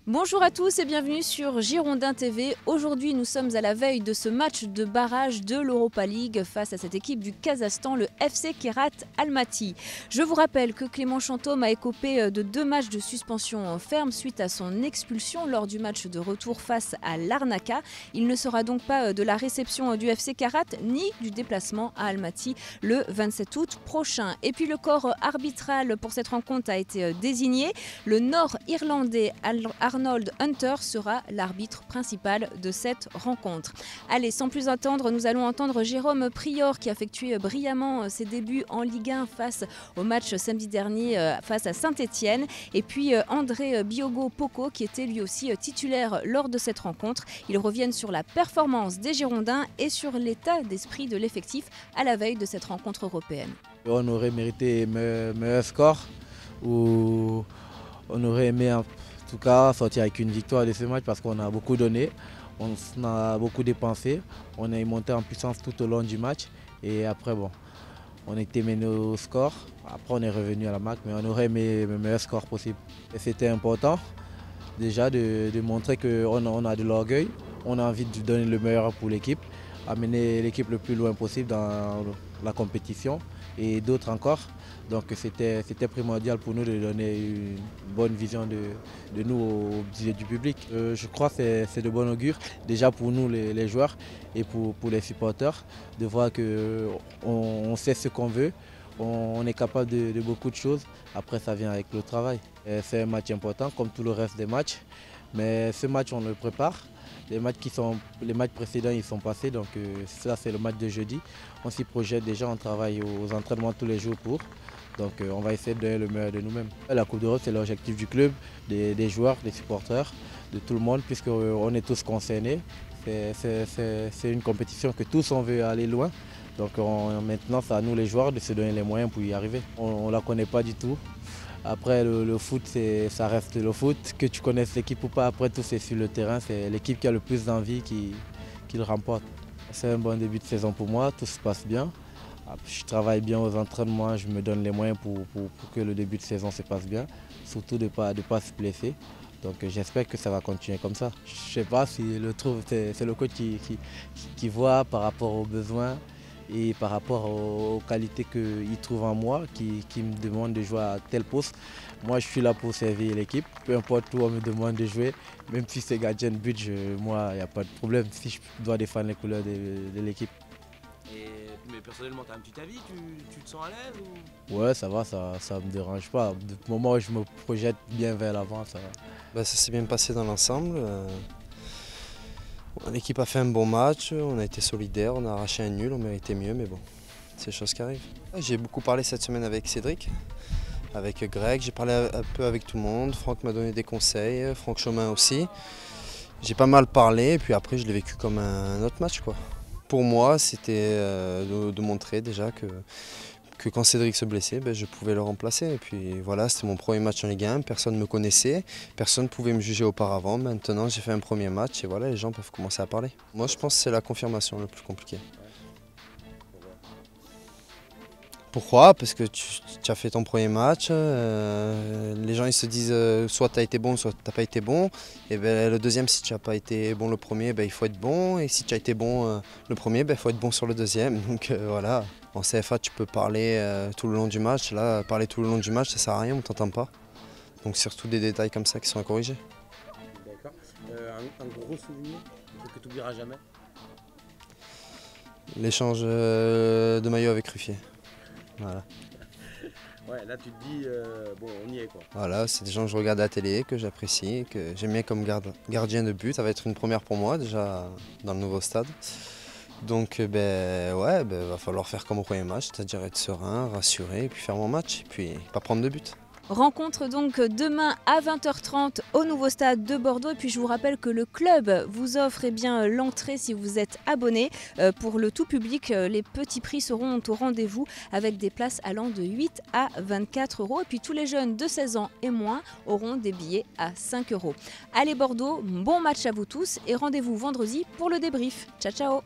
Bonjour à tous et bienvenue sur Girondins TV. Aujourd'hui, nous sommes à la veille de ce match de barrage de l'Europa League face à cette équipe du Kazakhstan, le FC Kairat Almaty. Je vous rappelle que Clément Chantôme a écopé de 2 matchs de suspension ferme suite à son expulsion lors du match de retour face à Larnaca. Il ne sera donc pas de la réception du FC Kairat ni du déplacement à Almaty le 27 août prochain. Et puis le corps arbitral pour cette rencontre a été désigné. Le Nord-Irlandais Arnold Hunter sera l'arbitre principal de cette rencontre. Allez, sans plus attendre, nous allons entendre Jérôme Prior qui a effectué brillamment ses débuts en Ligue 1 face au match samedi dernier face à Saint-Etienne. Et puis André Biogo Poco qui était lui aussi titulaire lors de cette rencontre. Ils reviennent sur la performance des Girondins et sur l'état d'esprit de l'effectif à la veille de cette rencontre européenne. On aurait mérité meilleur score ou on aurait aimé en tout cas sortir avec une victoire de ce match parce qu'on a beaucoup donné, on a beaucoup dépensé, on est monté en puissance tout au long du match et après bon, on était mené au score, après on est revenu à la marque mais on aurait aimé le meilleur score possible. Et c'était important déjà de montrer qu'on a de l'orgueil, on a envie de donner le meilleur pour l'équipe, amener l'équipe le plus loin possible dans la compétition et d'autres encore. Donc c'était primordial pour nous de donner une bonne vision de nous au du public. Je crois que c'est de bon augure, déjà pour nous les joueurs et pour les supporters, de voir qu'on sait ce qu'on veut, on est capable de beaucoup de choses, après ça vient avec le travail. C'est un match important comme tout le reste des matchs, mais ce match on le prépare. Les matchs précédents ils sont passés, donc ça c'est le match de jeudi. On s'y projette déjà, on travaille aux entraînements tous les jours pour. Donc on va essayer de donner le meilleur de nous-mêmes. La Coupe d'Europe c'est l'objectif du club, des joueurs, des supporters, de tout le monde puisqu'on est tous concernés. C'est une compétition que tous on veut aller loin. Donc maintenant c'est à nous les joueurs de se donner les moyens pour y arriver. On ne la connaît pas du tout. Après le foot, ça reste le foot. Que tu connaisses l'équipe ou pas, après tout c'est sur le terrain. C'est l'équipe qui a le plus d'envie qui le remporte. C'est un bon début de saison pour moi, tout se passe bien. Je travaille bien aux entraînements, je me donne les moyens pour que le début de saison se passe bien. Surtout de ne pas se blesser. Donc j'espère que ça va continuer comme ça. Je ne sais pas si c'est le coach qui voit par rapport aux besoins et par rapport aux qualités qu'il trouve en moi, qui me demande de jouer à tel poste. Moi je suis là pour servir l'équipe, peu importe où on me demande de jouer, même si c'est gardien de but, moi il n'y a pas de problème si je dois défendre les couleurs de l'équipe. Mais personnellement, tu as un petit avis, tu te sens à l'aise ou... Ouais, ça va, ça me dérange pas. Du moment où je me projette bien vers l'avant, ça va. Ça s'est bien passé dans l'ensemble. L'équipe a fait un bon match, on a été solidaires, on a arraché un nul, on méritait mieux, mais bon, c'est des choses qui arrivent. J'ai beaucoup parlé cette semaine avec Cédric, avec Greg, j'ai parlé un peu avec tout le monde. Franck m'a donné des conseils, Franck Chomin aussi. J'ai pas mal parlé et puis après je l'ai vécu comme un autre match, quoi. Pour moi, c'était de montrer déjà que quand Cédric se blessait, je pouvais le remplacer. Et puis voilà, c'était mon premier match en Ligue 1, personne ne me connaissait, personne ne pouvait me juger auparavant. Maintenant, j'ai fait un premier match et voilà, les gens peuvent commencer à parler. Moi, je pense que c'est la confirmation le plus compliqué. Pourquoi? Parce que tu as fait ton premier match, les gens ils se disent soit tu as été bon, soit tu n'as pas été bon. Et le deuxième, si tu n'as pas été bon le premier, il faut être bon. Et si tu as été bon le premier, il faut être bon sur le deuxième. Donc voilà, en CFA tu peux parler tout le long du match. Là, parler tout le long du match, ça ne sert à rien, on ne t'entend pas. Donc surtout des détails comme ça qui sont à corriger. D'accord. Un gros souvenir, un truc que tu n'oublieras jamais? L'échange de maillot avec Ruffier. Voilà. Ouais, là tu te dis, bon on y est quoi. Voilà, c'est des gens que je regarde à la télé, que j'apprécie, que j'aime bien comme gardien de but. Ça va être une première pour moi déjà dans le nouveau stade. Donc va falloir faire comme au premier match, c'est-à-dire être serein, rassuré, et puis faire mon match, et puis pas prendre de but. Rencontre donc demain à 20h30 au nouveau stade de Bordeaux. Et puis je vous rappelle que le club vous offre l'entrée si vous êtes abonné. Pour le tout public, les petits prix seront au rendez-vous avec des places allant de 8 à 24 €. Et puis tous les jeunes de 16 ans et moins auront des billets à 5 €. Allez Bordeaux, bon match à vous tous et rendez-vous vendredi pour le débrief. Ciao ciao.